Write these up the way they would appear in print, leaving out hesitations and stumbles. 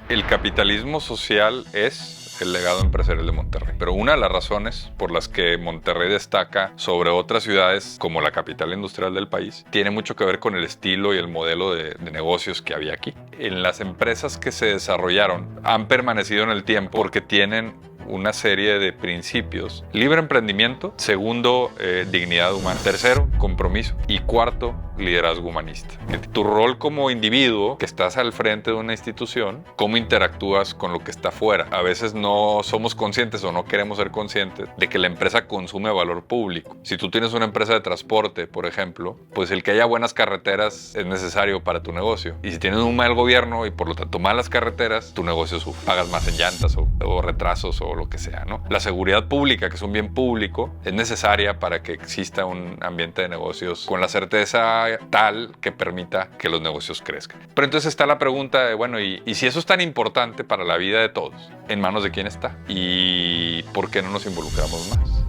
El capitalismo social es el legado empresarial de Monterrey. Pero una de las razones por las que Monterrey destaca sobre otras ciudades como la capital industrial del país tiene mucho que ver con el estilo y el modelo de negocios que había aquí. En las empresas que se desarrollaron han permanecido en el tiempo porque tienen una serie de principios. Libre emprendimiento. Segundo, dignidad humana. Tercero, compromiso. Y cuarto, liderazgo humanista. Tu rol como individuo que estás al frente de una institución, cómo interactúas con lo que está afuera. A veces no somos conscientes o no queremos ser conscientes de que la empresa consume valor público. Si tú tienes una empresa de transporte, por ejemplo, pues el que haya buenas carreteras es necesario para tu negocio. Y si tienes un mal gobierno y por lo tanto malas carreteras, tu negocio sufre. Pagas más en llantas o retrasos o lo que sea, ¿no? La seguridad pública, que es un bien público, es necesaria para que exista un ambiente de negocios con la certeza tal que permita que los negocios crezcan. Pero entonces está la pregunta de, bueno, ¿y si eso es tan importante para la vida de todos, en manos de quién está? ¿Y por qué no nos involucramos más?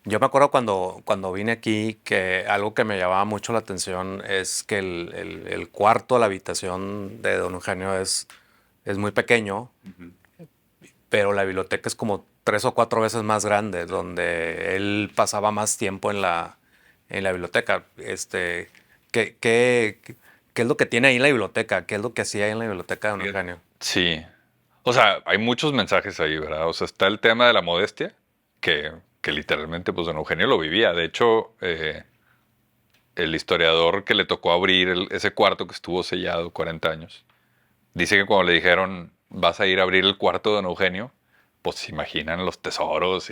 Yo me acuerdo cuando vine aquí que algo que me llamaba mucho la atención es que el cuarto, la habitación de don Eugenio es muy pequeño, pero la biblioteca es como 3 o 4 veces más grande, donde él pasaba más tiempo en la biblioteca. ¿Qué es lo que tiene ahí en la biblioteca? ¿Qué es lo que hacía ahí en la biblioteca de don Eugenio? Sí. O sea, hay muchos mensajes ahí, ¿verdad? O sea, está el tema de la modestia, que literalmente, pues, don Eugenio lo vivía. De hecho, el historiador que le tocó abrir ese cuarto que estuvo sellado 40 años, dice que cuando le dijeron, vas a ir a abrir el cuarto de don Eugenio, pues se imaginan los tesoros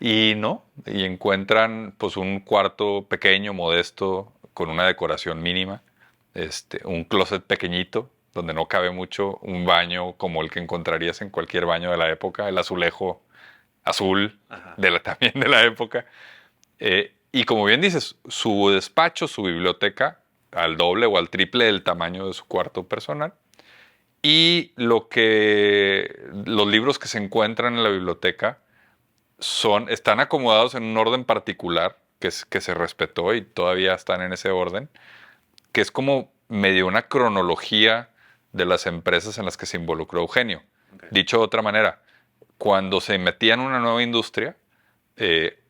y no, y encuentran pues un cuarto pequeño, modesto, con una decoración mínima, un closet pequeñito, donde no cabe mucho, un baño como el que encontrarías en cualquier baño de la época, el azulejo azul también de la época. Y como bien dices, su despacho, su biblioteca, al doble o al triple del tamaño de su cuarto personal. Y los libros que se encuentran en la biblioteca están acomodados en un orden particular que se respetó y todavía están en ese orden, que es como medio una cronología de las empresas en las que se involucró Eugenio. Okay. Dicho de otra manera, cuando se metía en una nueva industria,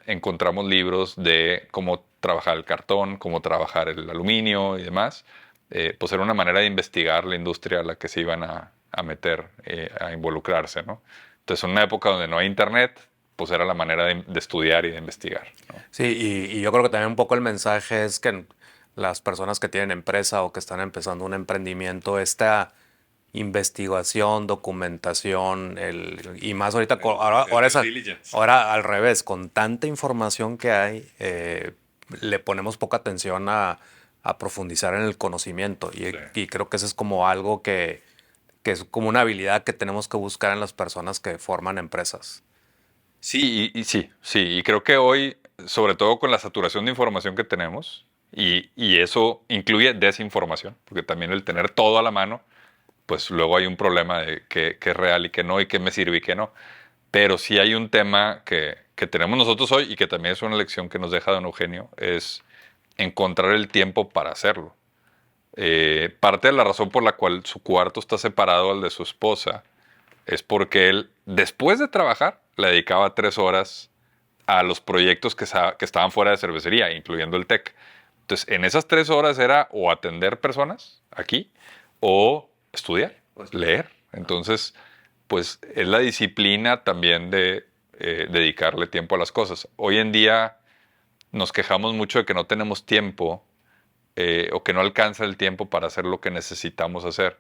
encontramos libros de cómo trabajar el cartón, cómo trabajar el aluminio y demás. Pues era una manera de investigar la industria a la que se iban a meter, a involucrarse, ¿no? Entonces, en una época donde no hay internet, pues era la manera de estudiar y de investigar, ¿no? Sí, y yo creo que también un poco el mensaje es que las personas que tienen empresa o que están empezando un emprendimiento, esta investigación, documentación, y más ahorita, ahora al revés, con tanta información que hay, le ponemos poca atención a profundizar en el conocimiento. Y creo que eso es como algo que es como una habilidad que tenemos que buscar en las personas que forman empresas. Sí, y creo que hoy, sobre todo con la saturación de información que tenemos, y eso incluye desinformación, porque también el tener todo a la mano, pues luego hay un problema de qué es real y qué no, y qué me sirve y qué no. Pero sí hay un tema que tenemos nosotros hoy y que también es una lección que nos deja don Eugenio, es encontrar el tiempo para hacerlo. Parte de la razón por la cual su cuarto está separado al de su esposa es porque él, después de trabajar, le dedicaba 3 horas a los proyectos que estaban fuera de cervecería, incluyendo el TEC. Entonces, en esas 3 horas era o atender personas aquí o estudiar, leer. Entonces, pues es la disciplina también de dedicarle tiempo a las cosas. Hoy en día nos quejamos mucho de que no tenemos tiempo o que no alcanza el tiempo para hacer lo que necesitamos hacer.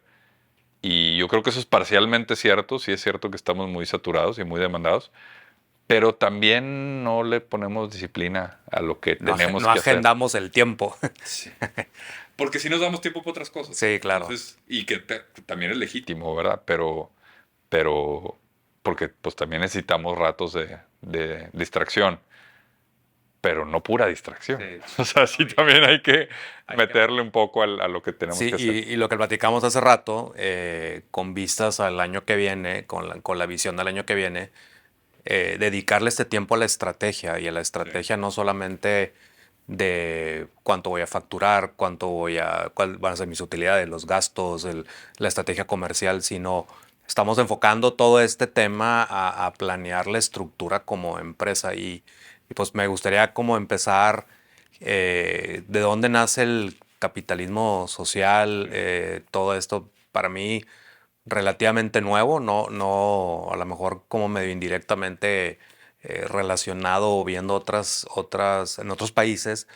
Y yo creo que eso es parcialmente cierto, sí es cierto que estamos muy saturados y muy demandados, pero también no le ponemos disciplina a lo que tenemos no que hacer. agendamos el tiempo. Sí. Porque si nos damos tiempo para otras cosas. Sí, claro. Entonces, y que también es legítimo, ¿verdad? Pero porque pues también necesitamos ratos de distracción, pero no pura distracción. Sí. O sea, sí también hay que meterle un poco a lo que tenemos que hacer. Y lo que platicamos hace rato, con vistas al año que viene, con la visión del año que viene, dedicarle este tiempo a la estrategia, y a la estrategia no solamente de cuánto voy a facturar, cuál van a ser mis utilidades, los gastos, la estrategia comercial, sino estamos enfocando todo este tema a planear la estructura como empresa y pues me gustaría como empezar de dónde nace el capitalismo social, todo esto para mí relativamente nuevo, no a lo mejor como medio indirectamente relacionado o viendo en otros países.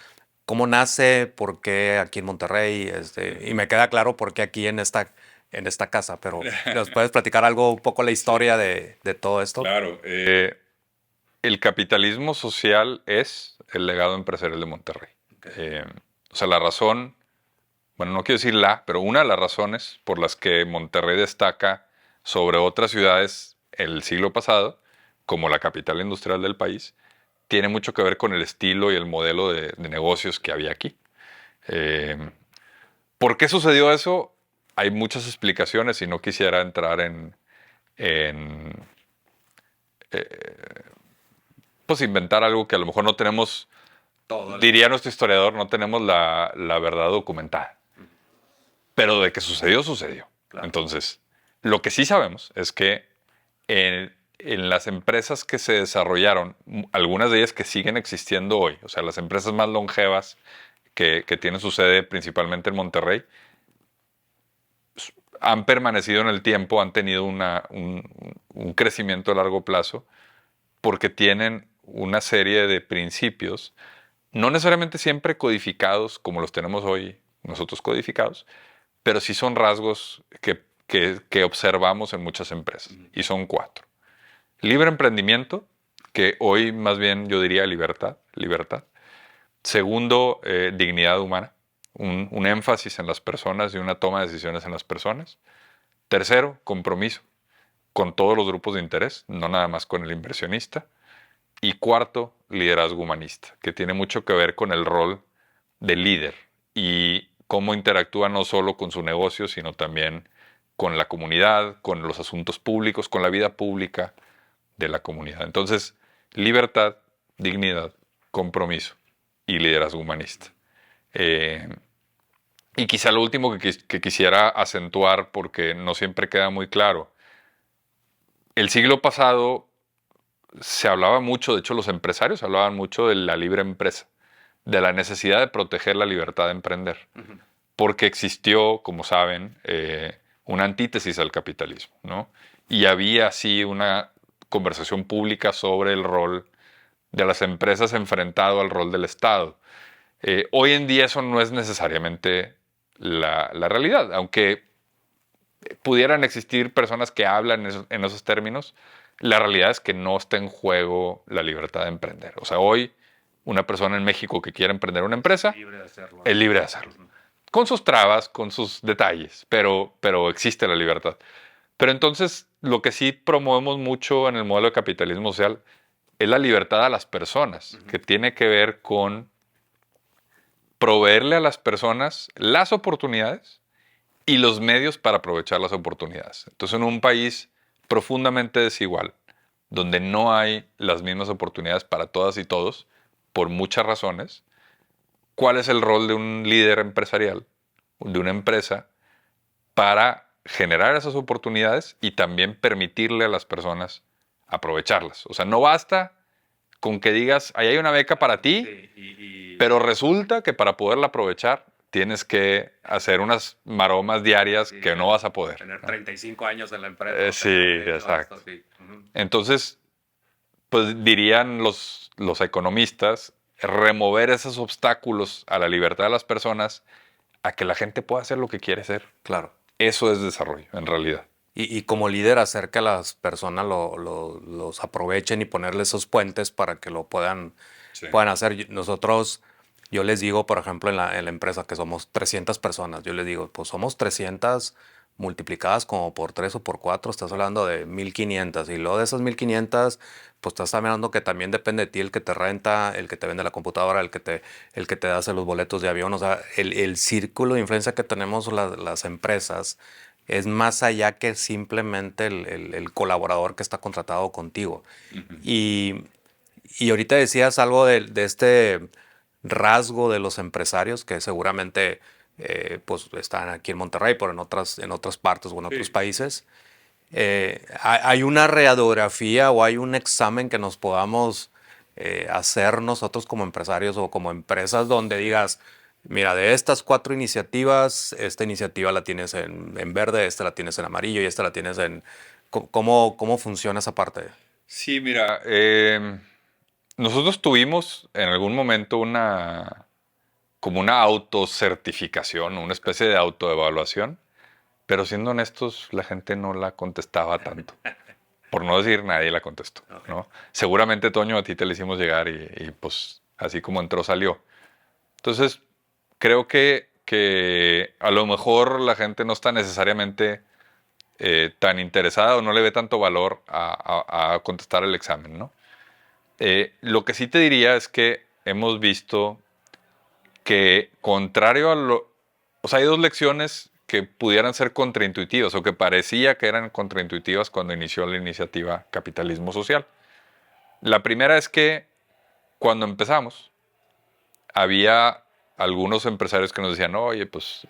¿Cómo nace? ¿Por qué aquí en Monterrey? Y me queda claro por qué aquí en esta casa, pero ¿nos puedes platicar algo, un poco la historia de todo esto? Claro. El capitalismo social es el legado empresarial de Monterrey. Eh, o sea, la razón, bueno, no quiero decir pero una de las razones por las que Monterrey destaca sobre otras ciudades el siglo pasado, como la capital industrial del país, tiene mucho que ver con el estilo y el modelo de negocios que había aquí. Eh, ¿Por qué sucedió eso? Hay muchas explicaciones y no quisiera entrar en pues inventar algo que a lo mejor no tenemos, diría nuestro historiador, no tenemos la verdad documentada. Pero de que sucedió, sucedió. Claro. Entonces, lo que sí sabemos es que en las empresas que se desarrollaron, algunas de ellas que siguen existiendo hoy, o sea, las empresas más longevas que tienen su sede principalmente en Monterrey, han permanecido en el tiempo, han tenido un crecimiento a largo plazo, porque tienen una serie de principios, no necesariamente siempre codificados como los tenemos hoy nosotros codificados, pero sí son rasgos que observamos en muchas empresas, y son 4. Libre emprendimiento, que hoy más bien yo diría libertad. Segundo, dignidad humana, un énfasis en las personas y una toma de decisiones en las personas. Tercero, compromiso con todos los grupos de interés, no nada más con el inversionista. Y cuarto, liderazgo humanista, que tiene mucho que ver con el rol de líder y cómo interactúa no solo con su negocio, sino también con la comunidad, con los asuntos públicos, con la vida pública de la comunidad. Entonces, libertad, dignidad, compromiso y liderazgo humanista. Y quizá lo último que quisiera acentuar, porque no siempre queda muy claro, el siglo pasado se hablaba mucho, de hecho los empresarios hablaban mucho de la libre empresa, de la necesidad de proteger la libertad de emprender, porque existió, como saben, una antítesis al capitalismo, ¿no? Y había así una conversación pública sobre el rol de las empresas enfrentado al rol del Estado. Hoy en día eso no es necesariamente la realidad, aunque pudieran existir personas que hablan en esos términos, la realidad es que no está en juego la libertad de emprender. O sea, hoy una persona en México que quiera emprender una empresa es libre de hacerlo. Con sus trabas, con sus detalles, pero existe la libertad. Pero entonces, lo que sí promovemos mucho en el modelo de capitalismo social es la libertad a las personas, que tiene que ver con proveerle a las personas las oportunidades y los medios para aprovechar las oportunidades. Entonces, en un país profundamente desigual, donde no hay las mismas oportunidades para todas y todos, por muchas razones, ¿cuál es el rol de un líder empresarial, de una empresa, para generar esas oportunidades y también permitirle a las personas aprovecharlas? O sea, no basta con que digas, ahí hay una beca para ti, pero resulta que para poderla aprovechar tienes que hacer unas maromas diarias que no vas a poder. Tener 35 años en la empresa. Sí, exacto. Entonces, pues dirían los economistas, remover esos obstáculos a la libertad de las personas, a que la gente pueda hacer lo que quiere ser. Claro. Eso es desarrollo, en realidad. Y como líder, hacer que las personas los aprovechen y ponerle esos puentes para que lo puedan hacer. Nosotros, yo les digo, por ejemplo, en la empresa que somos 300 personas, yo les digo, pues somos 300 multiplicadas como por 3 o por 4, estás hablando de 1,500. Y luego de esas 1,500, pues estás hablando que también depende de ti el que te renta, el que te vende la computadora, el que te hace los boletos de avión. O sea, el círculo de influencia que tenemos las empresas es más allá que simplemente el colaborador que está contratado contigo. Y ahorita decías algo de este rasgo de los empresarios que seguramente pues están aquí en Monterrey, pero en otras partes o en otros países. ¿Hay una radiografía o hay un examen que nos podamos hacer nosotros como empresarios o como empresas donde digas, mira, de estas 4 iniciativas, esta iniciativa la tienes en verde, esta la tienes en amarillo y esta la tienes en... ¿Cómo funciona esa parte? Sí, mira, nosotros tuvimos en algún momento como una autocertificación, una especie de autoevaluación, pero siendo honestos, la gente no la contestaba tanto. Por no decir, nadie la contestó, ¿no? Seguramente, Toño, a ti te la hicimos llegar y pues así como entró, salió. Entonces, creo que a lo mejor la gente no está necesariamente tan interesada o no le ve tanto valor a contestar el examen, ¿no? Lo que sí te diría es que hemos visto que contrario a lo... O sea, hay dos lecciones que pudieran ser contraintuitivas o que parecía que eran contraintuitivas cuando inició la iniciativa Capitalismo Social. La primera es que cuando empezamos había algunos empresarios que nos decían, oye, pues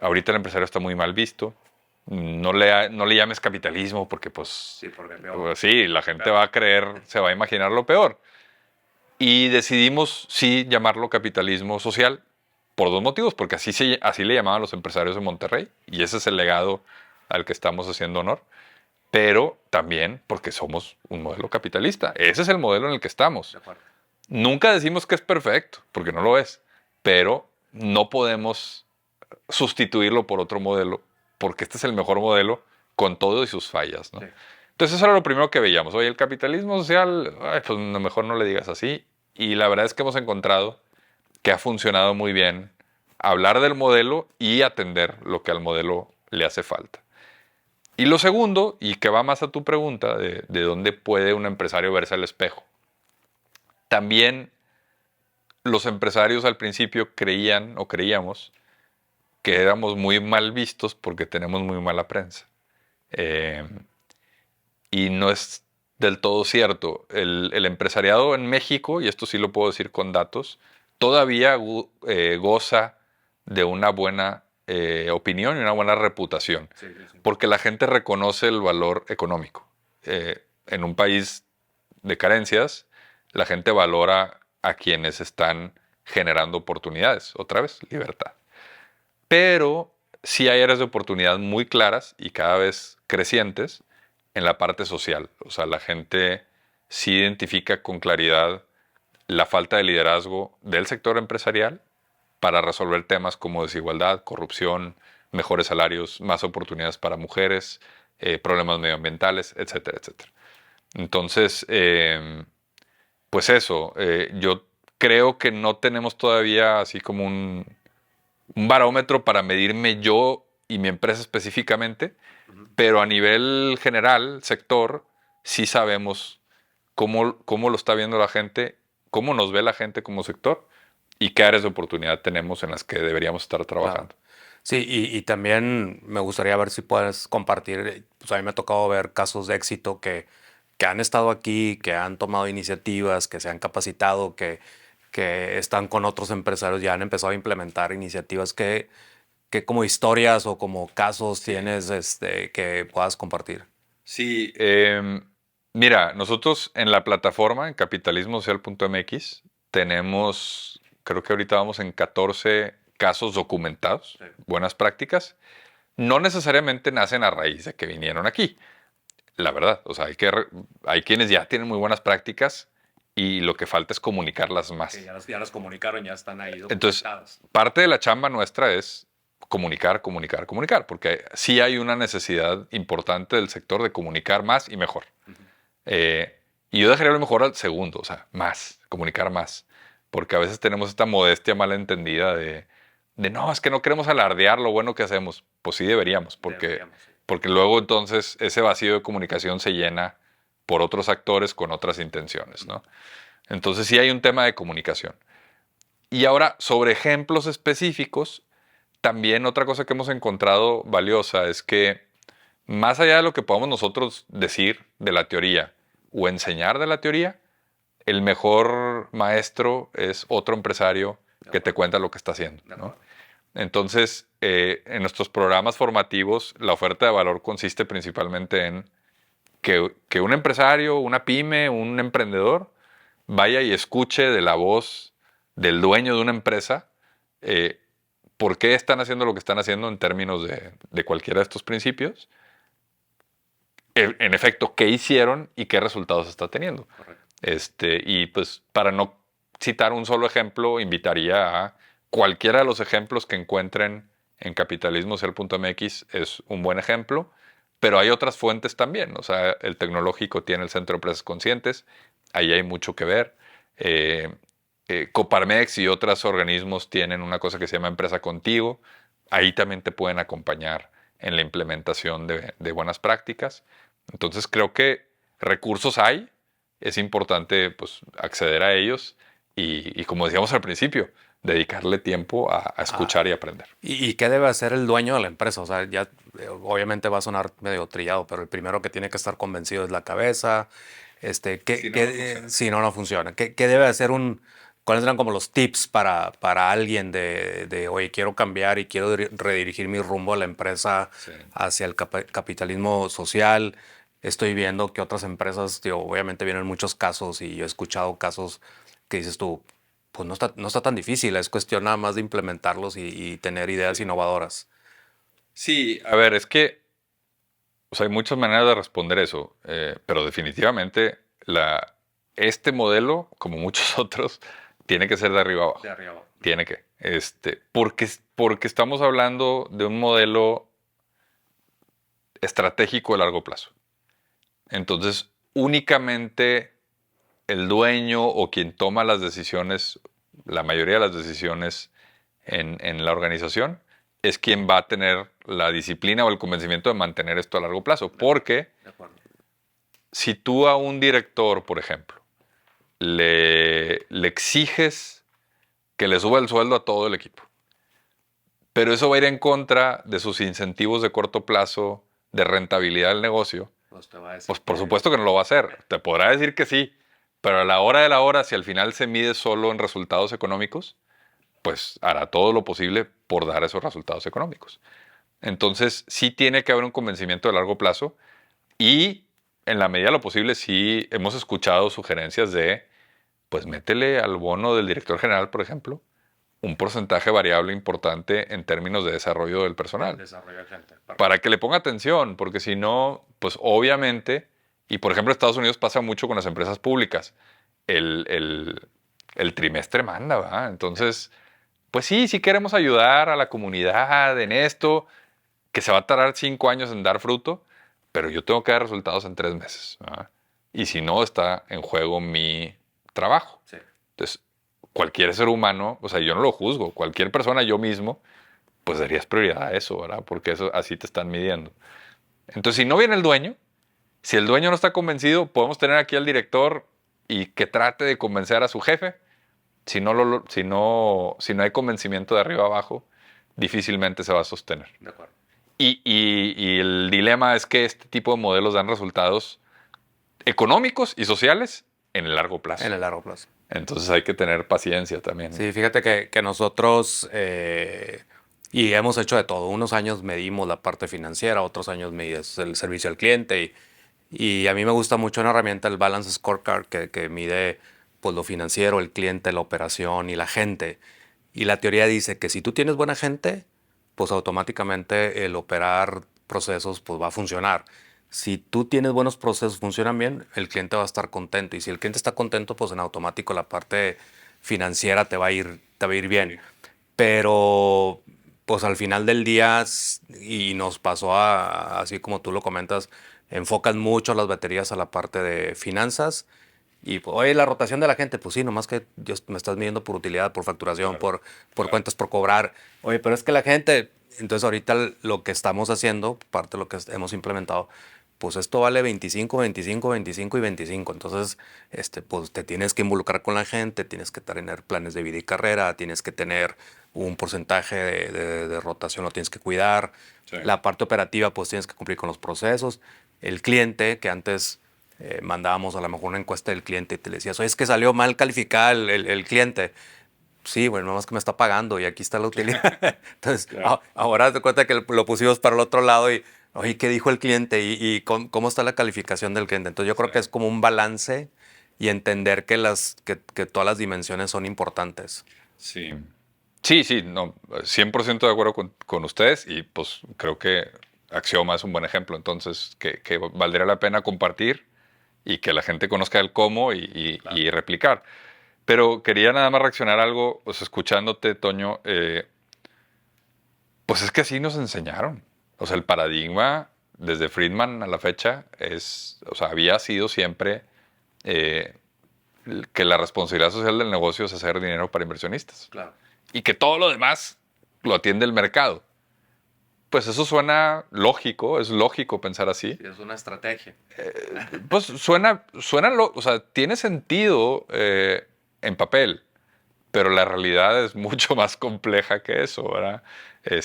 ahorita el empresario está muy mal visto, no le llames capitalismo porque pues pues, sí, la gente va a creer, se va a imaginar lo peor. Y decidimos sí llamarlo capitalismo social por dos motivos, porque así le llamaban los empresarios de Monterrey y ese es el legado al que estamos haciendo honor, pero también porque somos un modelo capitalista. Ese es el modelo en el que estamos. Nunca decimos que es perfecto, porque no lo es, pero no podemos sustituirlo por otro modelo, porque este es el mejor modelo con todo y sus fallas, ¿no? Sí. Entonces eso era lo primero que veíamos. Oye, el capitalismo social, ay, pues a lo mejor no le digas así. Y la verdad es que hemos encontrado que ha funcionado muy bien hablar del modelo y atender lo que al modelo le hace falta. Y lo segundo, y que va más a tu pregunta de dónde puede un empresario verse al espejo. También los empresarios al principio creían o creíamos que éramos muy mal vistos porque tenemos muy mala prensa. Y no es del todo cierto. El empresariado en México, y esto sí lo puedo decir con datos, todavía goza de una buena opinión y una buena reputación, sí, sí, sí. Porque la gente reconoce el valor económico. En un país de carencias, la gente valora a quienes están generando oportunidades. Otra vez, libertad. Pero sí hay áreas de oportunidad muy claras y cada vez crecientes en la parte social. O sea, la gente sí identifica con claridad la falta de liderazgo del sector empresarial para resolver temas como desigualdad, corrupción, mejores salarios, más oportunidades para mujeres, problemas medioambientales, etcétera, etcétera. Entonces, pues eso, yo creo que no tenemos todavía así como un barómetro para medirme yo y mi empresa específicamente, pero a nivel general, sector, sí sabemos cómo lo está viendo la gente, cómo nos ve la gente como sector y qué áreas de oportunidad tenemos en las que deberíamos estar trabajando. Claro. Sí, y también me gustaría ver si puedes compartir, pues a mí me ha tocado ver casos de éxito que han estado aquí, que han tomado iniciativas, que se han capacitado, que están con otros empresarios y han empezado a implementar iniciativas que como historias o como casos tienes que puedas compartir. Sí, mira, nosotros en la plataforma, en capitalismosocial.mx, tenemos, creo que ahorita vamos en 14 casos documentados, buenas prácticas. No necesariamente nacen a raíz de que vinieron aquí, la verdad. O sea, hay quienes ya tienen muy buenas prácticas y lo que falta es comunicarlas más. Que ya las comunicaron, ya están ahí documentadas. Entonces, parte de la chamba nuestra es comunicar, comunicar, comunicar, porque sí hay una necesidad importante del sector de comunicar más y mejor. Y yo dejaría lo mejor al segundo, o sea, más, comunicar más, porque a veces tenemos esta modestia malentendida de no, es que no queremos alardear lo bueno que hacemos. Pues sí deberíamos, porque luego entonces ese vacío de comunicación se llena por otros actores con otras intenciones, ¿no? Entonces sí hay un tema de comunicación. Y ahora, sobre ejemplos específicos, también otra cosa que hemos encontrado valiosa es que más allá de lo que podamos nosotros decir de la teoría o enseñar de la teoría, el mejor maestro es otro empresario que te cuenta lo que está haciendo, ¿no? Entonces, en nuestros programas formativos, la oferta de valor consiste principalmente en que un empresario, una pyme, un emprendedor vaya y escuche de la voz del dueño de una empresa eh, por qué están haciendo lo que están haciendo en términos de cualquiera de estos principios. En efecto, qué hicieron y qué resultados está teniendo. Correcto. Y pues para no citar un solo ejemplo, invitaría a cualquiera de los ejemplos que encuentren en capitalismosocial.mx es un buen ejemplo, pero hay otras fuentes también. O sea, el tecnológico tiene el Centro de Empresas Conscientes, ahí hay mucho que ver. Eh, Coparmex y otros organismos tienen una cosa que se llama Empresa Contigo, ahí también te pueden acompañar en la implementación de buenas prácticas. Entonces creo que recursos hay, es importante pues, acceder a ellos y como decíamos al principio, dedicarle tiempo a escuchar y aprender. ¿Y qué debe hacer el dueño de la empresa? O sea, ya obviamente va a sonar medio trillado, pero el primero que tiene que estar convencido es la cabeza. Si no, no funciona. ¿Qué debe hacer cuáles eran como los tips para alguien oye, quiero cambiar y quiero redirigir mi rumbo a la empresa hacia el capitalismo social? Estoy viendo que otras empresas, obviamente vienen muchos casos y yo he escuchado casos que dices tú, pues no está tan difícil, es cuestión nada más de implementarlos y tener ideas innovadoras. Sí, a ver, es que o sea, hay muchas maneras de responder eso, pero definitivamente este modelo, como muchos otros, tiene que ser de arriba abajo. De arriba abajo. Tiene que. Porque estamos hablando de un modelo estratégico de largo plazo. Entonces, únicamente el dueño o quien toma las decisiones, la mayoría de las decisiones en la organización, es quien va a tener la disciplina o el convencimiento de mantener esto a largo plazo. Porque si tú a un director, por ejemplo, le exiges que le suba el sueldo a todo el equipo, pero eso va a ir en contra de sus incentivos de corto plazo, de rentabilidad del negocio, pues por supuesto que no lo va a hacer. Te podrá decir que sí, pero a la hora de la hora, si al final se mide solo en resultados económicos, pues hará todo lo posible por dar esos resultados económicos. Entonces, sí tiene que haber un convencimiento de largo plazo y en la medida de lo posible sí hemos escuchado sugerencias de, pues métele al bono del director general, por ejemplo, un porcentaje variable importante en términos de desarrollo del personal. Desarrollo de gente. Para que le ponga atención, porque si no, pues obviamente, y por ejemplo en Estados Unidos pasa mucho con las empresas públicas, el trimestre manda, ¿va? Entonces, pues sí queremos ayudar a la comunidad en esto, que se va a tardar 5 años en dar fruto, pero yo tengo que dar resultados en 3 meses, ¿va? Y si no, está en juego mi trabajo. Sí. Entonces, cualquier ser humano, o sea, yo no lo juzgo, cualquier persona, yo mismo, pues darías prioridad a eso, ¿verdad? Porque eso así te están midiendo. Entonces, si no viene el dueño, si el dueño no está convencido, podemos tener aquí al director y que trate de convencer a su jefe. Si no hay convencimiento de arriba abajo, difícilmente se va a sostener. De acuerdo. Y el dilema es que este tipo de modelos dan resultados económicos y sociales en el largo plazo. En el largo plazo. Entonces hay que tener paciencia también, ¿no? Sí, fíjate que nosotros, y hemos hecho de todo, unos años medimos la parte financiera, otros años medimos el servicio al cliente, y a mí me gusta mucho una herramienta, el Balance Scorecard, que mide pues, lo financiero, el cliente, la operación y la gente. Y la teoría dice que si tú tienes buena gente, pues automáticamente el operar procesos pues, va a funcionar. Si tú tienes buenos procesos, funcionan bien, el cliente va a estar contento. Y si el cliente está contento, pues en automático la parte financiera te va a ir bien. Pero pues al final del día, y nos pasó así como tú lo comentas, enfocan mucho las baterías a la parte de finanzas. Y, pues, oye, la rotación de la gente, pues sí, nomás que me estás midiendo por utilidad, por facturación, Claro, por cuentas por cobrar. Oye, pero es que la gente, entonces ahorita lo que estamos haciendo, parte de lo que hemos implementado, pues esto vale 25, 25, 25 y 25. Entonces, pues te tienes que involucrar con la gente, tienes que tener planes de vida y carrera, tienes que tener un porcentaje de rotación, lo tienes que cuidar. Sí. La parte operativa, pues tienes que cumplir con los procesos. El cliente, que antes mandábamos a lo mejor una encuesta del cliente y te le decías, oye, es que salió mal calificada el cliente. Sí, bueno, más que me está pagando y aquí está la utilidad. Entonces, Claro. ahora te cuenta que lo pusimos para el otro lado y, oye, ¿qué dijo el cliente? Y cómo está la calificación del cliente? Entonces, yo Sí. creo que es como un balance y entender que todas las dimensiones son importantes. Sí. Sí, sí, no, 100% de acuerdo con ustedes y pues creo que Axioma es un buen ejemplo, entonces que valdría la pena compartir y que la gente conozca el cómo y replicar. Pero quería nada más reaccionar a algo, pues escuchándote, Toño, pues es que así nos enseñaron. O sea, el paradigma desde Friedman a la fecha es, o sea, había sido siempre eh, que la responsabilidad social del negocio es hacer dinero para inversionistas Claro. y que todo lo demás lo atiende el mercado. Pues eso suena lógico, es lógico pensar así. Es una estrategia. Pues o sea, tiene sentido en papel, pero la realidad es mucho más compleja que eso, ¿verdad?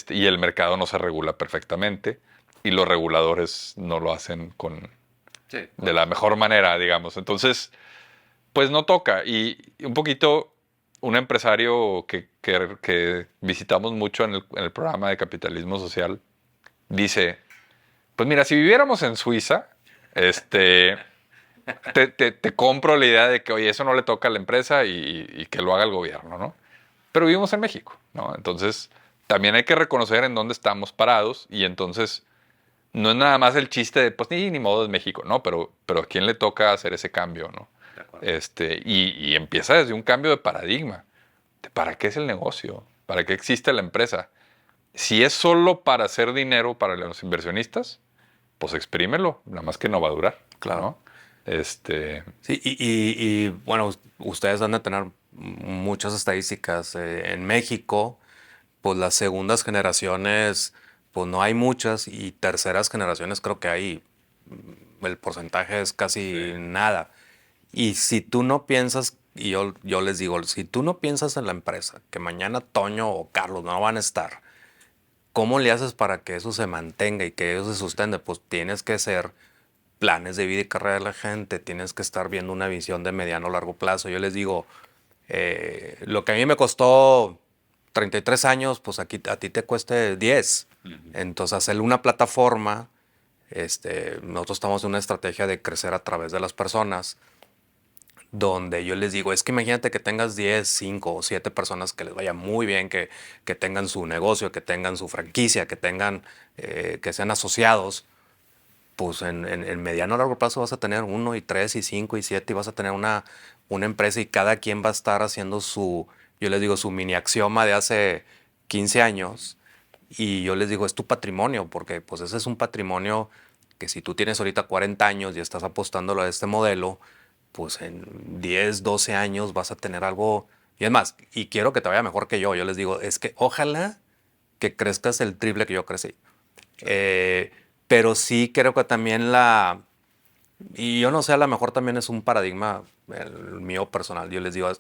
Y el mercado no se regula perfectamente y los reguladores no lo hacen Sí, de la mejor manera, digamos. Entonces, pues no toca. Y un poquito, un empresario que visitamos mucho en el programa de capitalismo social dice, pues mira, si viviéramos en Suiza, este, te compro la idea de que, oye, eso no le toca a la empresa y que lo haga el gobierno, ¿no? Pero vivimos en México, ¿no? Entonces, también hay que reconocer en dónde estamos parados y entonces no es nada más el chiste de, pues ni modo es México, ¿no? Pero ¿a quién le toca hacer ese cambio, ¿no? de acuerdo. Y empieza desde un cambio de paradigma. ¿Para qué es el negocio? ¿Para qué existe la empresa? Si es solo para hacer dinero para los inversionistas, pues exprímelo, nada más que no va a durar, Claro. ¿no? Sí, bueno, ustedes han de tener muchas estadísticas. En México, pues las segundas generaciones, pues no hay muchas y terceras generaciones creo que hay, el porcentaje es casi Sí. nada. Y si tú no piensas, y yo les digo, si tú no piensas en la empresa, que mañana Toño o Carlos no van a estar, ¿cómo le haces para que eso se mantenga y que eso se sustente? Pues tienes que ser planes de vida y carrera de la gente, tienes que estar viendo una visión de mediano o largo plazo. Yo les digo, lo que a mí me costó 33 años, pues aquí a ti te cueste 10. Entonces, hacerle una plataforma, nosotros estamos en una estrategia de crecer a través de las personas, donde yo les digo, es que imagínate que tengas 10, 5 o 7 personas que les vaya muy bien, que tengan su negocio, que tengan su franquicia, que sean asociados, pues en mediano a largo plazo vas a tener 1 y 3 y 5 y 7 y vas a tener una empresa y cada quien va a estar haciendo yo les digo, su mini axioma de hace 15 años y yo les digo, es tu patrimonio, porque pues ese es un patrimonio que si tú tienes ahorita 40 años y estás apostándolo a este modelo, pues en 10 12 años vas a tener algo, y es más, y quiero que te vaya mejor que yo les digo, es que ojalá que crezcas el triple que yo crecí. Eh, pero sí creo que también y yo no sé, a lo mejor también es un paradigma el mío personal. Yo les digo,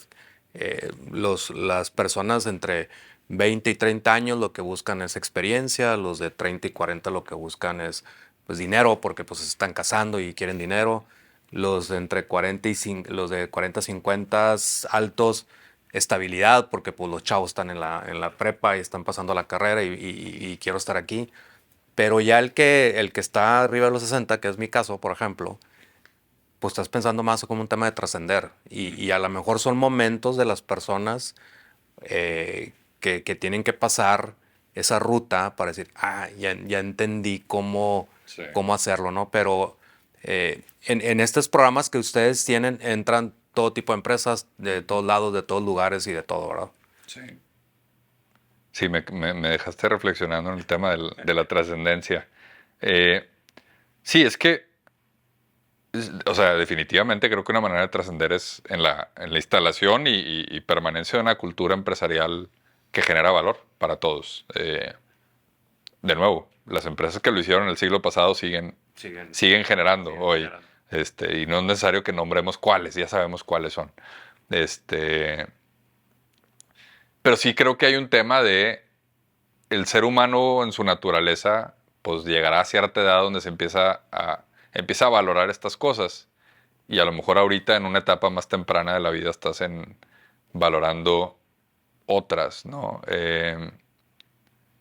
las personas entre 20 y 30 años lo que buscan es experiencia, los de 30 y 40 lo que buscan es pues dinero porque pues se están casando y quieren dinero. Los de entre 40 y los de 40 50 altos, estabilidad porque pues los chavos están en la prepa y están pasando la carrera y quiero estar aquí. Pero ya el que está arriba de los 60, que es mi caso, por ejemplo, pues estás pensando más como un tema de trascender. Y a lo mejor son momentos de las personas que tienen que pasar esa ruta para decir, ya entendí Sí. cómo hacerlo, ¿no? Pero en estos programas que ustedes tienen, entran todo tipo de empresas de todos lados, de todos lugares y de todo, ¿verdad? Sí. Sí, me dejaste reflexionando en el tema de la trascendencia. Eh, sí, es que, o sea, definitivamente creo que una manera de trascender es en la instalación y permanencia de una cultura empresarial que genera valor para todos. De nuevo, las empresas que lo hicieron en el siglo pasado siguen generando hoy. generando. Y no es necesario que nombremos cuáles, ya sabemos cuáles son. Pero sí creo que hay un tema de el ser humano en su naturaleza, pues llegará a cierta edad donde empieza a valorar estas cosas. y a lo mejor ahorita en una etapa más temprana de la vida estás valorando otras, ¿no? Pero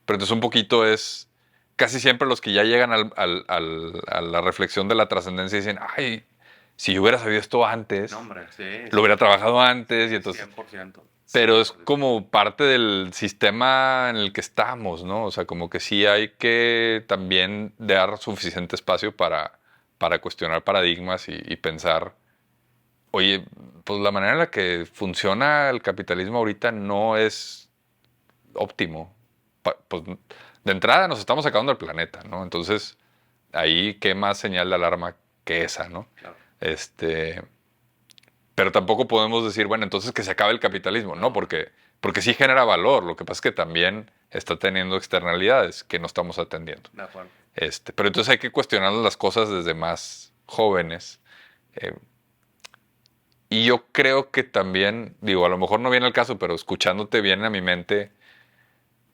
entonces un poquito es, casi siempre los que ya llegan a la reflexión de la trascendencia dicen, ay, si yo hubiera sabido esto antes, No, hombre, sí, lo hubiera trabajado antes, y entonces... 100%. Pero es como parte del sistema en el que estamos, ¿no? O sea, como que sí hay que también dar suficiente espacio para cuestionar paradigmas y pensar, oye, pues la manera en la que funciona el capitalismo ahorita no es óptimo. Pues de entrada nos estamos acabando el planeta, ¿no? Entonces, ahí qué más señal de alarma que esa, ¿no? Claro. Pero tampoco podemos decir, bueno, entonces que se acabe el capitalismo, ¿no? Porque sí genera valor. Lo que pasa es que también está teniendo externalidades que no estamos atendiendo. De acuerdo. Pero entonces hay que cuestionar las cosas desde más jóvenes. Eh, y yo creo que también, digo, a lo mejor no viene el caso, pero escuchándote viene a mi mente,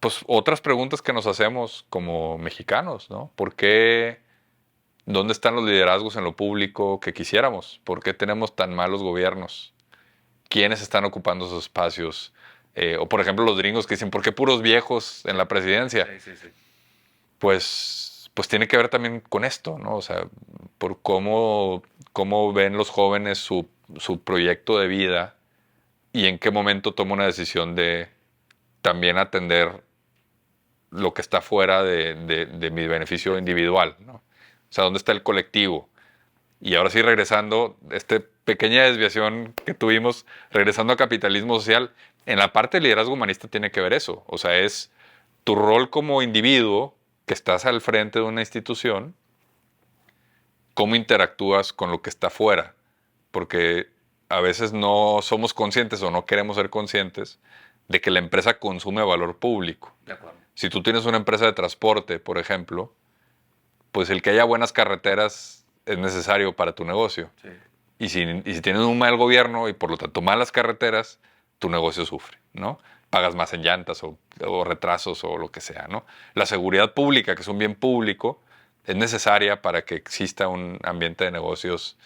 pues otras preguntas que nos hacemos como mexicanos, ¿no? ¿Por qué? ¿Dónde están los liderazgos en lo público que quisiéramos? ¿Por qué tenemos tan malos gobiernos? ¿Quiénes están ocupando esos espacios? O por ejemplo los gringos que dicen, ¿por qué puros viejos en la presidencia? Sí. Pues tiene que ver también con esto, ¿no? O sea, por cómo ven los jóvenes su proyecto de vida y en qué momento toma una decisión de también atender lo que está fuera de mi beneficio individual, ¿no? O sea, ¿dónde está el colectivo? Y ahora sí, regresando, esta pequeña desviación que tuvimos, regresando a capitalismo social, en la parte de liderazgo humanista tiene que ver eso. O sea, es tu rol como individuo que estás al frente de una institución, cómo interactúas con lo que está afuera. Porque a veces no somos conscientes o no queremos ser conscientes de que la empresa consume valor público. De acuerdo. Si tú tienes una empresa de transporte, por ejemplo, pues el que haya buenas carreteras es necesario para tu negocio. Sí. Y si tienes un mal gobierno y por lo tanto malas carreteras, tu negocio sufre, ¿no? Pagas más en llantas o retrasos o lo que sea, ¿no? La seguridad pública, que es un bien público, es necesaria para que exista un ambiente de negocios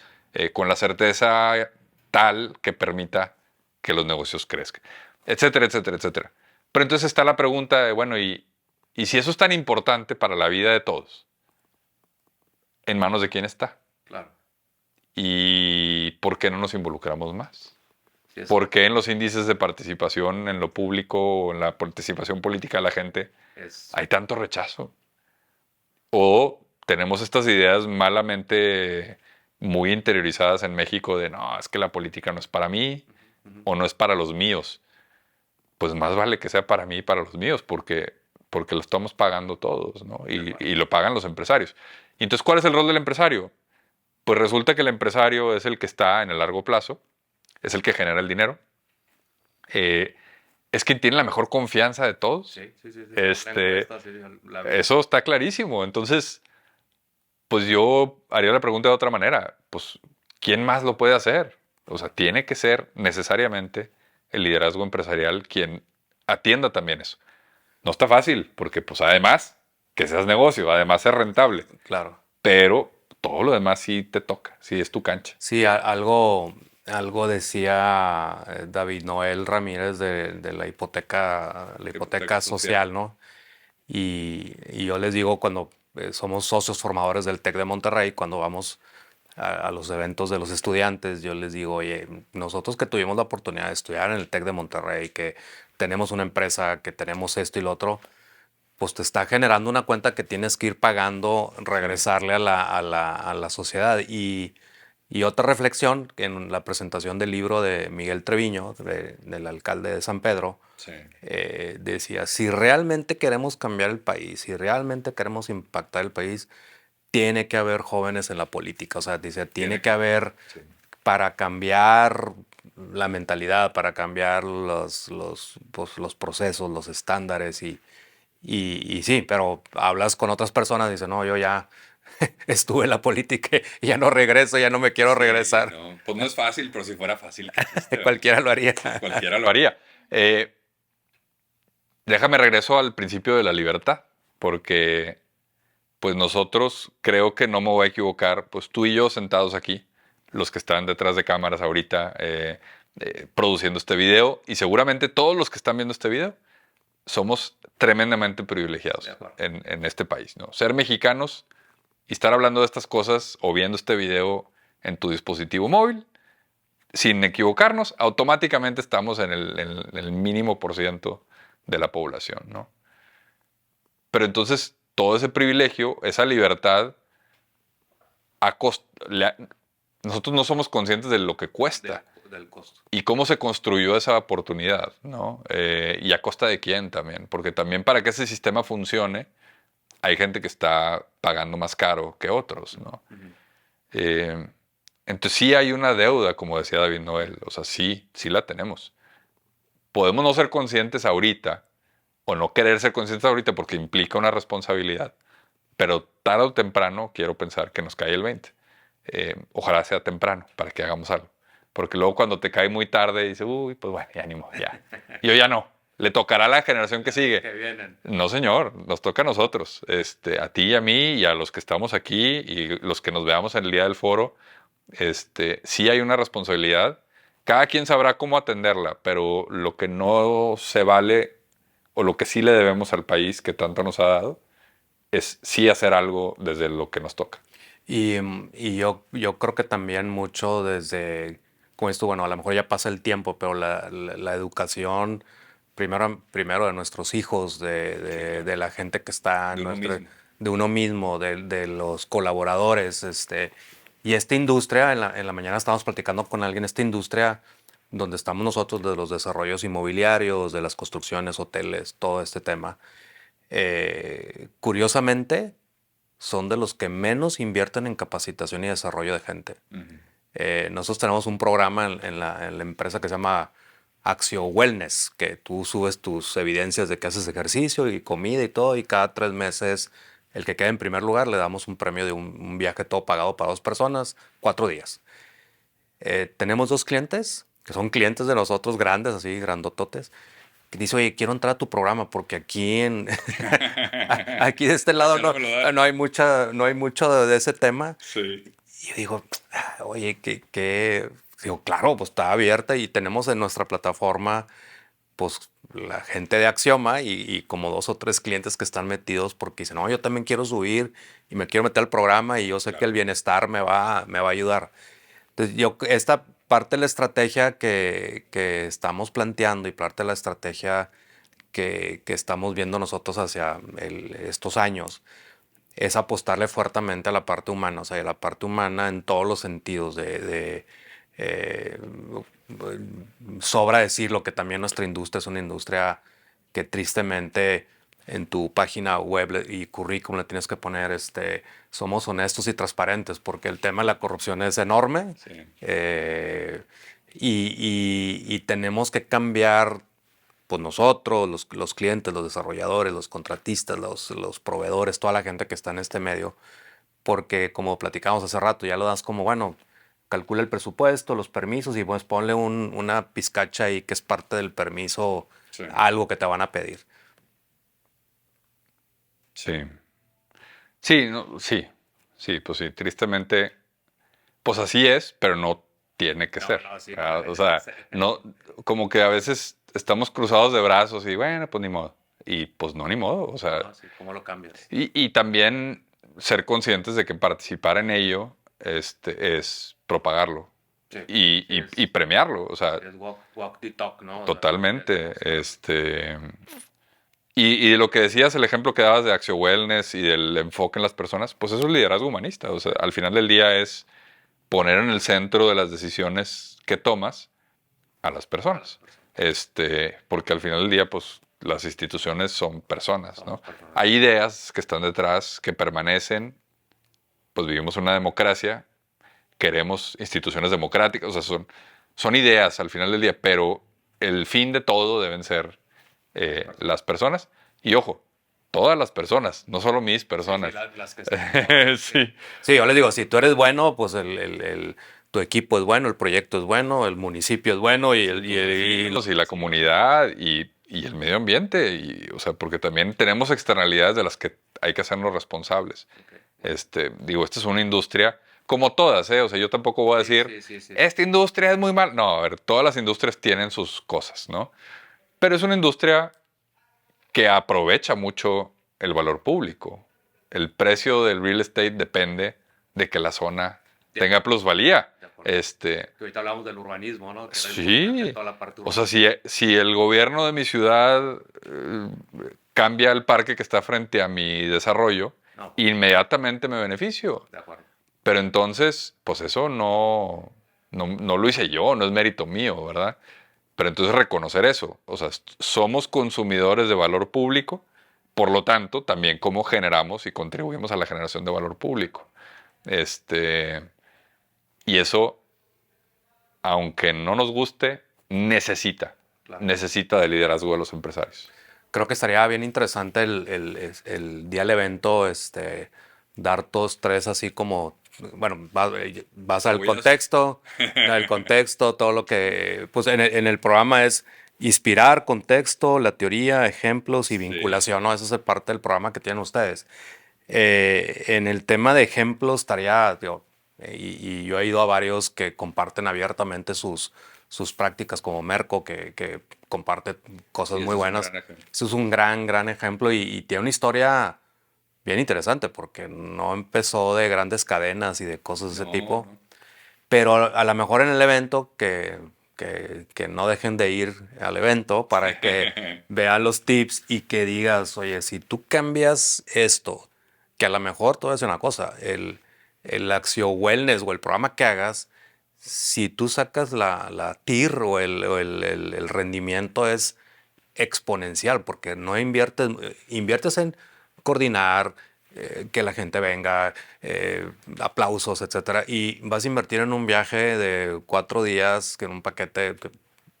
con la certeza tal que permita que los negocios crezcan, etcétera, etcétera, etcétera. Pero entonces está la pregunta de, bueno, ¿y si eso es tan importante para la vida de todos? ¿En manos de quién está? Claro. ¿Y por qué no nos involucramos más? Sí, ¿Por qué en los índices de participación en lo público o en la participación política de la gente hay tanto rechazo? ¿O tenemos estas ideas malamente muy interiorizadas en México de no, es que la política no es para mí o no es para los míos? Pues más vale que sea para mí y para los míos porque lo estamos pagando todos, ¿no? Y lo pagan los empresarios. Y entonces, ¿cuál es el rol del empresario? Pues resulta que el empresario es el que está en el largo plazo, es el que genera el dinero, es quien tiene la mejor confianza de todos. Sí. Eso está clarísimo. Entonces, pues yo haría la pregunta de otra manera. Pues, ¿quién más lo puede hacer? O sea, tiene que ser necesariamente el liderazgo empresarial quien atienda también eso. No está fácil, porque pues además que seas negocio, además es rentable. Claro. Pero todo lo demás sí te toca, sí es tu cancha. Sí, algo decía David Noel Ramírez de la hipoteca social, ¿no? Y yo les digo cuando somos socios formadores del TEC de Monterrey, cuando vamos a los eventos de los estudiantes, yo les digo, oye, nosotros que tuvimos la oportunidad de estudiar en el TEC de Monterrey, que tenemos una empresa, que tenemos esto y lo otro, pues te está generando una cuenta que tienes que ir pagando, regresarle a la sociedad. Y otra reflexión, que en la presentación del libro de Miguel Treviño, del alcalde de San Pedro, decía, si realmente queremos cambiar el país, si realmente queremos impactar el país, tiene que haber jóvenes en la política. O sea, dice, tiene que haber para cambiar la mentalidad, para cambiar pues, los procesos, los estándares y sí, pero hablas con otras personas y dices, no, yo ya estuve en la política y ya no regreso, ya no me quiero regresar. No, pues no es fácil, pero si fuera fácil. Cualquiera lo haría. Cualquiera lo haría. Déjame regreso al principio de la libertad, porque pues nosotros, creo que no me voy a equivocar, pues tú y yo sentados aquí, los que están detrás de cámaras ahorita produciendo este video, y seguramente todos los que están viendo este video somos tremendamente privilegiados en este país, ¿no? Ser mexicanos y estar hablando de estas cosas o viendo este video en tu dispositivo móvil, sin equivocarnos, automáticamente estamos en el mínimo por ciento de la población, ¿no? Pero entonces todo ese privilegio, esa libertad, nosotros no somos conscientes de lo que cuesta. Del costo. Y cómo se construyó esa oportunidad, ¿no? Y a costa de quién también. Porque también para que ese sistema funcione, hay gente que está pagando más caro que otros, ¿no? Entonces sí hay una deuda, como decía David Noel. O sea, sí la tenemos. Podemos no ser conscientes ahorita, o no querer ser conscientes ahorita porque implica una responsabilidad. Pero tarde o temprano quiero pensar que nos cae el 20. Ojalá sea temprano para que hagamos algo. Porque luego cuando te cae muy tarde dices, uy, pues bueno, ya ni modo, ya. Yo ya no. Le tocará a la generación que sigue. Que vienen. No, señor, nos toca a nosotros. A ti y a mí y a los que estamos aquí y los que nos veamos en el día del foro. Sí hay una responsabilidad. Cada quien sabrá cómo atenderla, pero lo que no se vale o lo que sí le debemos al país que tanto nos ha dado es sí hacer algo desde lo que nos toca. Y yo creo que también mucho desde, como esto, bueno, a lo mejor ya pasa el tiempo, pero la educación, primero de nuestros hijos, de la gente que está, de uno mismo, de los colaboradores, y esta industria, en la mañana estábamos platicando con alguien, esta industria donde estamos nosotros, de los desarrollos inmobiliarios, de las construcciones, hoteles, todo este tema, curiosamente, son de los que menos invierten en capacitación y desarrollo de gente. Nosotros tenemos un programa en la empresa que se llama Axio Wellness, que tú subes tus evidencias de que haces ejercicio y comida y todo, y cada 3 meses el que quede en primer lugar le damos un premio de un viaje todo pagado para 2 personas, 4 días. Tenemos 2 clientes, que son clientes de nosotros grandes, así grandototes, que dice, oye, quiero entrar a tu programa porque aquí aquí de este lado no hay mucho de ese tema. Sí. Y yo digo, oye, digo, claro, pues está abierta y tenemos en nuestra plataforma, pues, la gente de Axioma y como 2 o 3 clientes que están metidos porque dicen, no, yo también quiero subir y me quiero meter al programa y yo sé que el bienestar me va a ayudar. Entonces, esta parte de la estrategia que estamos planteando y parte de la estrategia que estamos viendo nosotros hacia estos años es apostarle fuertemente a la parte humana, o sea, a la parte humana en todos los sentidos, sobra decirlo que también nuestra industria es una industria que tristemente en tu página web y currículum le tienes que poner, somos honestos y transparentes, porque el tema de la corrupción es enorme. Sí. Y tenemos que cambiar, pues nosotros, los clientes, los desarrolladores, los contratistas, los proveedores, toda la gente que está en este medio, porque como platicamos hace rato, ya lo das como, bueno, calcula el presupuesto, los permisos y pues ponle una pizcacha ahí que es parte del permiso, sí, algo que te van a pedir. Sí. Sí, pues sí, tristemente, pues así es, pero no tiene que ser. Sí, o sea, no, como que a veces estamos cruzados de brazos y bueno, pues ni modo. Y pues no, ni modo. O sea, sí, ¿cómo lo cambias? Y también ser conscientes de que participar en ello es propagarlo. Sí, y premiarlo. O sea, es walk the talk, ¿no? Totalmente. Y de lo que decías, el ejemplo que dabas de Axio Wellness y del enfoque en las personas, pues eso es liderazgo humanista. O sea, al final del día es poner en el centro de las decisiones que tomas a las personas. Porque al final del día, pues las instituciones son personas, ¿no? Hay ideas que están detrás, que permanecen. Pues vivimos una democracia, queremos instituciones democráticas, o sea, son ideas al final del día, pero el fin de todo deben ser las personas. Y ojo, todas las personas, no solo mis personas. Sí, las que están. Sí. Sí, yo les digo, si tú eres bueno, pues tu equipo es bueno, el proyecto es bueno, el municipio es bueno y la comunidad y el medio ambiente. O sea, porque también tenemos externalidades de las que hay que hacernos responsables. Okay. Esta es una industria como todas, ¿eh? O sea, yo tampoco voy a decir, Sí. esta industria es muy mal. No, a ver, todas las industrias tienen sus cosas, ¿no? Pero es una industria que aprovecha mucho el valor público. El precio del real estate depende de que la zona tenga plusvalía. De acuerdo. Que ahorita hablamos del urbanismo, ¿no? Que era importante Sí. toda la parte O sea, urbana. si el gobierno de mi ciudad cambia el parque que está frente a mi desarrollo, No, inmediatamente me beneficio. de acuerdo. Pero entonces, pues eso no lo hice yo, no es mérito mío, ¿verdad? Pero entonces reconocer eso, o sea, somos consumidores de valor público, por lo tanto, también cómo generamos y contribuimos a la generación de valor público. Este, y eso, aunque no nos guste, Claro. necesita de liderazgo de los empresarios. Creo que estaría bien interesante el día del evento, dar todos tres así como, bueno, vas al contexto, el contexto, todo lo que, pues en el programa es inspirar, contexto, la teoría, ejemplos y vinculación, ¿no? Esa es parte del programa que tienen ustedes. En el tema de ejemplos estaría, digo, y yo he ido a varios que comparten abiertamente sus prácticas, como Merco, que comparte cosas muy buenas. Eso es un gran ejemplo y tiene una historia bien interesante porque no empezó de grandes cadenas y de cosas de ese tipo, pero a lo mejor en el evento que no dejen de ir al evento para que vean los tips y que digas, oye, si tú cambias esto, que a lo mejor te voy a decir una cosa, el Axio Wellness o el programa que hagas, si tú sacas la TIR o el rendimiento es exponencial, porque no inviertes en coordinar, que la gente venga, aplausos, etcétera, y vas a invertir en un viaje de 4 días, que en un paquete que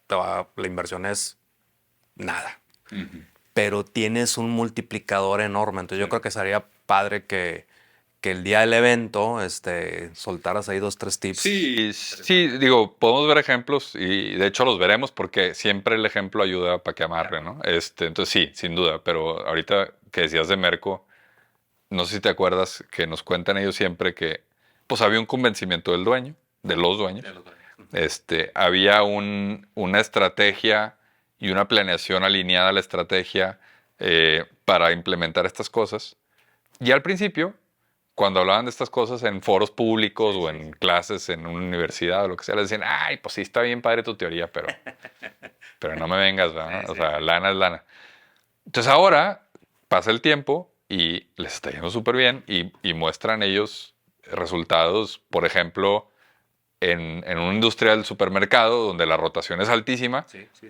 la inversión es nada, pero tienes un multiplicador enorme. Entonces yo creo que sería padre que el día del evento soltaras ahí 2, 3 tips. Sí, digo, podemos ver ejemplos y de hecho los veremos porque siempre el ejemplo ayuda para que amarre, ¿no? Entonces sí, sin duda, pero ahorita que decías de Merco, no sé si te acuerdas que nos cuentan ellos siempre que pues había un convencimiento del dueño, de los dueños, había una estrategia y una planeación alineada a la estrategia para implementar estas cosas. Y al principio, cuando hablaban de estas cosas en foros públicos o en clases en una universidad o lo que sea, les decían, ay, pues sí está bien padre tu teoría, pero no me vengas, ¿verdad? O sea, lana es lana. Entonces ahora pasa el tiempo y les está yendo súper bien y muestran ellos resultados, por ejemplo, en una industria del supermercado donde la rotación es altísima,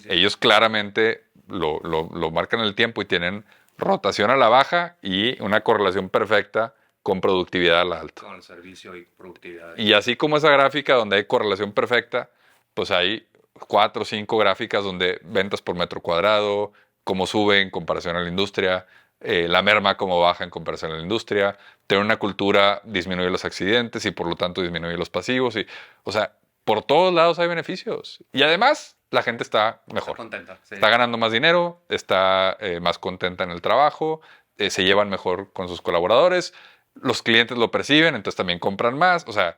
ellos claramente lo marcan en el tiempo y tienen rotación a la baja y una correlación perfecta con productividad a la alta. Con el servicio y productividad. Y así como esa gráfica donde hay correlación perfecta, pues hay 4 o 5 gráficas donde ventas por metro cuadrado, cómo sube en comparación a la industria, la merma cómo baja en comparación a la industria, tener una cultura disminuye los accidentes y por lo tanto disminuye los pasivos. O sea, por todos lados hay beneficios. Y además, la gente está mejor. Está contenta. Sí. Está ganando más dinero, está más contenta en el trabajo, se llevan mejor con sus colaboradores, los clientes lo perciben, entonces también compran más. O sea,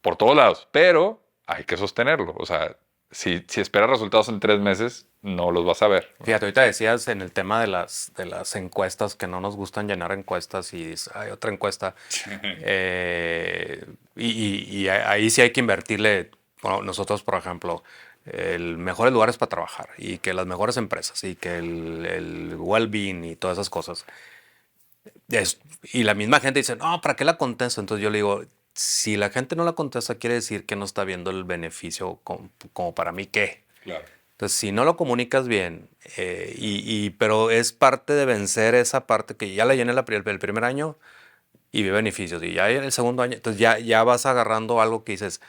por todos lados. Pero hay que sostenerlo. O sea, si esperas resultados en 3 meses, no los vas a ver. Fíjate, ahorita decías en el tema de las encuestas, que no nos gustan llenar encuestas y hay otra encuesta. Y ahí sí hay que invertirle. Bueno, nosotros, por ejemplo, el mejores lugares para trabajar y que las mejores empresas y que el well-being y todas esas cosas. Y la misma gente dice, no, ¿para qué la contesto? Entonces yo le digo, si la gente no la contesta, quiere decir que no está viendo el beneficio como para mí, ¿qué? Claro. Entonces, si no lo comunicas bien, pero es parte de vencer esa parte que ya la llené el primer año y vi beneficios. Y ya en el segundo año, entonces ya vas agarrando algo que dices,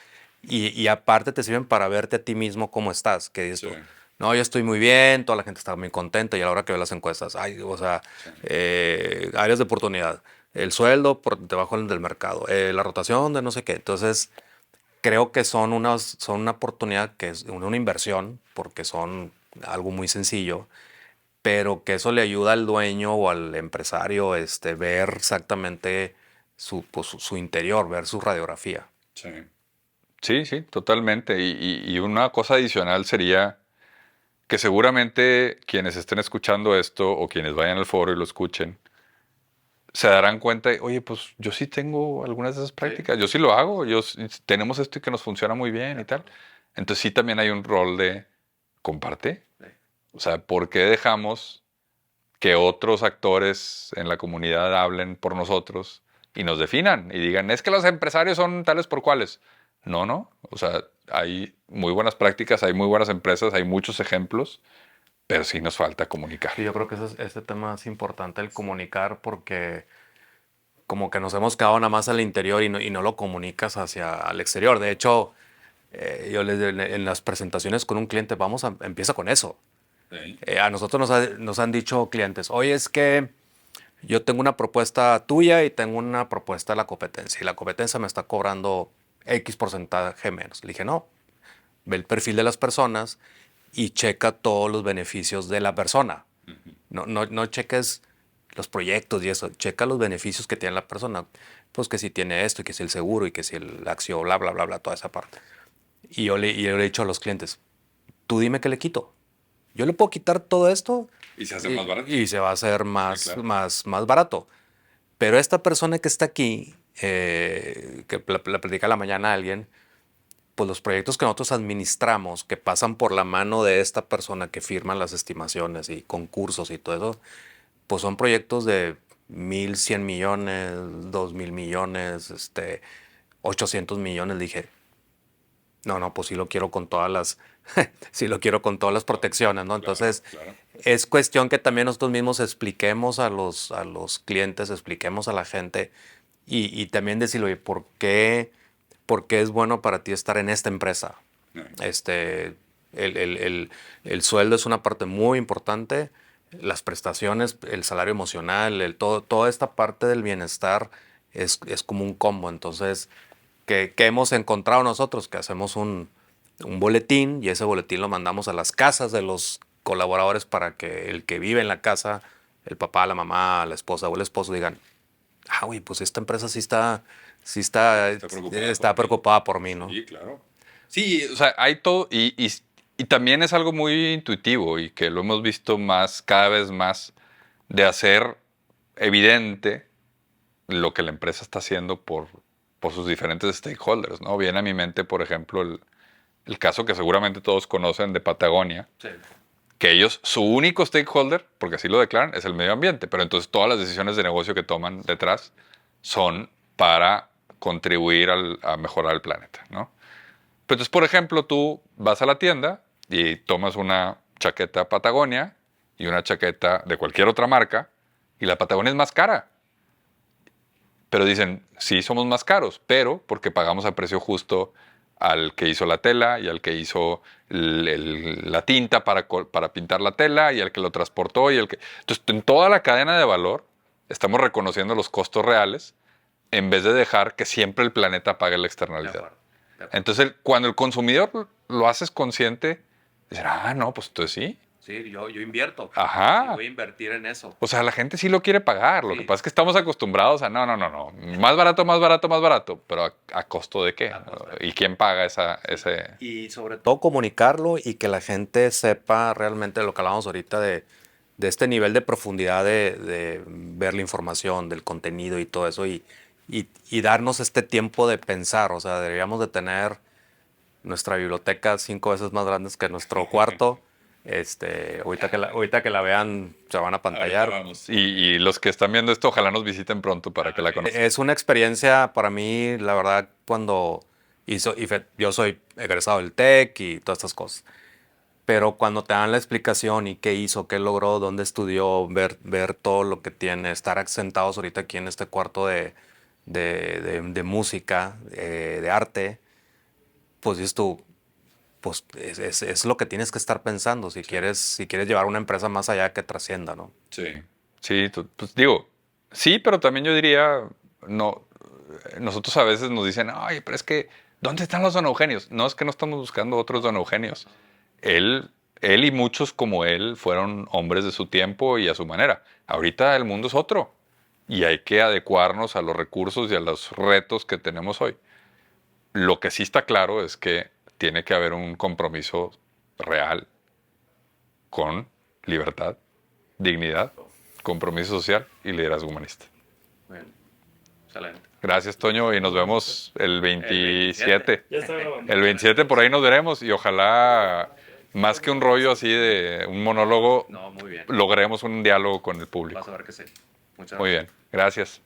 y aparte te sirven para verte a ti mismo cómo estás. Que dices tú, no, yo estoy muy bien, toda la gente está muy contenta y a la hora que veo las encuestas, o sea, áreas de oportunidad, el sueldo por debajo del mercado, la rotación de no sé qué. Entonces, creo que son una oportunidad, que es una inversión, porque son algo muy sencillo, pero que eso le ayuda al dueño o al empresario ver exactamente su interior, ver su radiografía. Sí. Sí, sí, totalmente. Y una cosa adicional sería que seguramente quienes estén escuchando esto o quienes vayan al foro y lo escuchen, se darán cuenta, oye, pues yo sí tengo algunas de esas prácticas, yo sí lo hago, tenemos esto y que nos funciona muy bien y tal. Entonces sí también hay un rol de comparte. O sea, ¿por qué dejamos que otros actores en la comunidad hablen por nosotros y nos definan y digan, es que los empresarios son tales por cuales? No, no. O sea, hay muy buenas prácticas, hay muy buenas empresas, hay muchos ejemplos, pero sí nos falta comunicar. Sí, yo creo que ese tema es importante, el comunicar, porque como que nos hemos quedado nada más al interior y no lo comunicas hacia el exterior. De hecho, yo en las presentaciones con un cliente, empieza con eso. Sí. A nosotros nos han dicho clientes, oye, es que yo tengo una propuesta tuya y tengo una propuesta de la competencia, y la competencia me está cobrando X porcentaje menos. Le dije, no, ve el perfil de las personas y checa todos los beneficios de la persona. No cheques los proyectos y eso, checa los beneficios que tiene la persona. Pues que si tiene esto, y que si el seguro, y que si la acción, bla, bla, bla, bla, toda esa parte. Y yo le he dicho a los clientes, tú dime qué le quito. Yo le puedo quitar todo esto Y se hace más barato. y se va a hacer Sí, claro. más barato. Pero esta persona que está aquí, que la platica a la mañana a alguien, pues los proyectos que nosotros administramos, que pasan por la mano de esta persona que firma las estimaciones y concursos y todo eso, pues son proyectos de 1,100 millones, 2,000 millones, 800 millones. Dije, no, pues sí lo quiero con todas las, sí lo quiero con todas las protecciones, ¿no? Entonces, Claro. es cuestión que también nosotros mismos expliquemos a los clientes, expliquemos a la gente y también decirle, oye, ¿por qué es bueno para ti estar en esta empresa? Este, el sueldo es una parte muy importante, las prestaciones, el salario emocional, toda esta parte del bienestar es como un combo. Entonces, que hemos encontrado nosotros, que hacemos un boletín y ese boletín lo mandamos a las casas de los colaboradores para que el que vive en la casa, el papá, la mamá, la esposa o el esposo digan, güey, pues esta empresa está preocupada por mí, ¿no? Sí, claro. Sí, o sea, hay todo y también es algo muy intuitivo y que lo hemos visto más, cada vez más, de hacer evidente lo que la empresa está haciendo por sus diferentes stakeholders, ¿no? Viene a mi mente, por ejemplo, el caso que seguramente todos conocen de Patagonia, Sí. que ellos, su único stakeholder, porque así lo declaran, es el medio ambiente, pero entonces todas las decisiones de negocio que toman detrás son para contribuir a mejorar el planeta, ¿no? Pues entonces, por ejemplo, tú vas a la tienda y tomas una chaqueta Patagonia y una chaqueta de cualquier otra marca y la Patagonia es más cara. Pero dicen, sí, somos más caros, pero porque pagamos a precio justo al que hizo la tela y al que hizo la tinta para pintar la tela y al que lo transportó y el que... Entonces, en toda la cadena de valor estamos reconociendo los costos reales en vez de dejar que siempre el planeta pague la externalidad. Entonces, cuando el consumidor lo haces consciente, dicen, no, pues entonces sí. Sí, yo invierto. Ajá. Y voy a invertir en eso. O sea, la gente sí lo quiere pagar. Lo Sí. que pasa es que estamos acostumbrados a no. Más barato, más barato, más barato. Pero ¿a costo de qué? ¿Y quién paga ese? Y sobre todo comunicarlo y que la gente sepa realmente lo que hablábamos ahorita de este nivel de profundidad de ver la información, del contenido y todo eso y darnos este tiempo de pensar. O sea, deberíamos de tener nuestra biblioteca 5 veces más grande que nuestro cuarto. Ahorita que la vean se van a pantallar. Y los que están viendo esto, ojalá nos visiten pronto para que la conozcan. Es una experiencia para mí, la verdad, cuando yo soy egresado del TEC y todas estas cosas. Pero cuando te dan la explicación y qué hizo, qué logró, dónde estudió, ver todo lo que tiene, estar sentados ahorita aquí en este cuarto de música, de arte, pues dices tú, pues es lo que tienes que estar pensando si quieres llevar una empresa más allá que trascienda, ¿no? Sí. Sí, pues digo, sí, pero también yo diría, no, nosotros a veces nos dicen, ay, pero es que, ¿dónde están los don Eugenios? No, es que no estamos buscando otros don Eugenios. Él y muchos como él fueron hombres de su tiempo y a su manera. Ahorita el mundo es otro. y hay que adecuarnos a los recursos y a los retos que tenemos hoy. Lo que sí está claro es que tiene que haber un compromiso real con libertad, dignidad, compromiso social y liderazgo humanista. Bueno, excelente. Gracias, Toño, y nos vemos el 27. Ya está grabando. El 27 por ahí nos veremos y ojalá, más que un rollo así de un monólogo, No, muy bien. logremos un diálogo con el público. Vas a ver que sí. Muchas gracias. Muy bien, gracias.